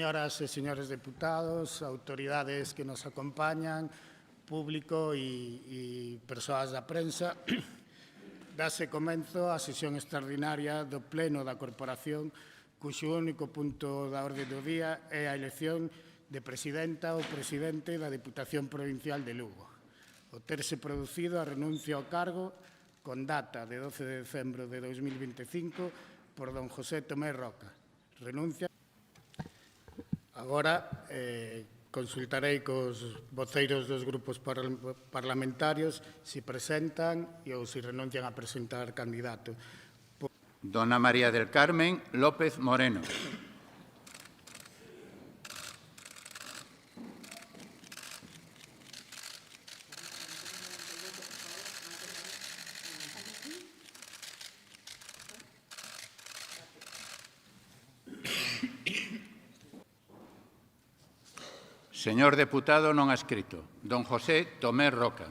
Señoras e señores deputados, autoridades que nos acompañan, público e persoas da prensa, dase comenzo á sesión extraordinaria do Pleno da Corporación, cuxo único punto da orde do día é a elección de presidenta ou presidente da Deputación Provincial de Lugo. O terse producido a renuncia ao cargo con data de 12 de decembro de 2025 por don José Tomé Roca. Renuncia. Agora consultarei cos voceiros dos grupos parlamentarios se presentan ou se renuncian a presentar candidato. Dona María del Carmen López Moreno. Señor deputado non adscrito, don José Tomé Roca.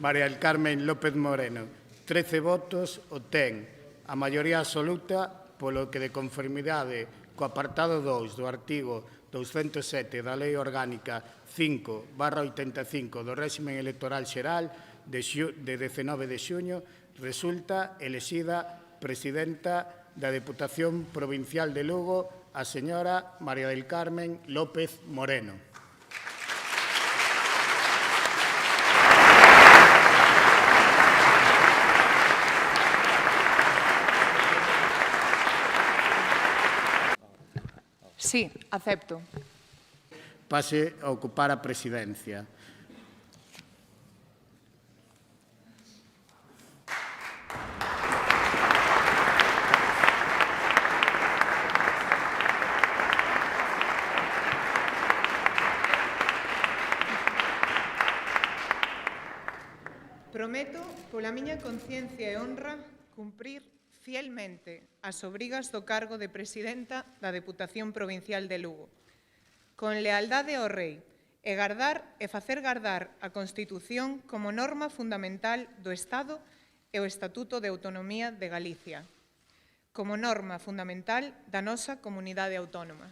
María del Carmen López Moreno, 13 votos obtén a maioría absoluta, polo que de conformidade co apartado 2 do artigo 207 da Lei Orgánica 5/85 do réximen electoral xeral de 19 de xuño, resulta elexida presidenta da Deputación Provincial de Lugo a señora María del Carmen López Moreno. Sí, acepto. Pase a ocupar a presidencia. Prometo, pola miña conciencia e honra, cumprir fielmente as obrigas do cargo de presidenta da Deputación Provincial de Lugo, con lealdade ao Rei, e gardar e facer gardar a Constitución como norma fundamental do Estado e o Estatuto de Autonomía de Galicia, como norma fundamental da nosa comunidade autónoma.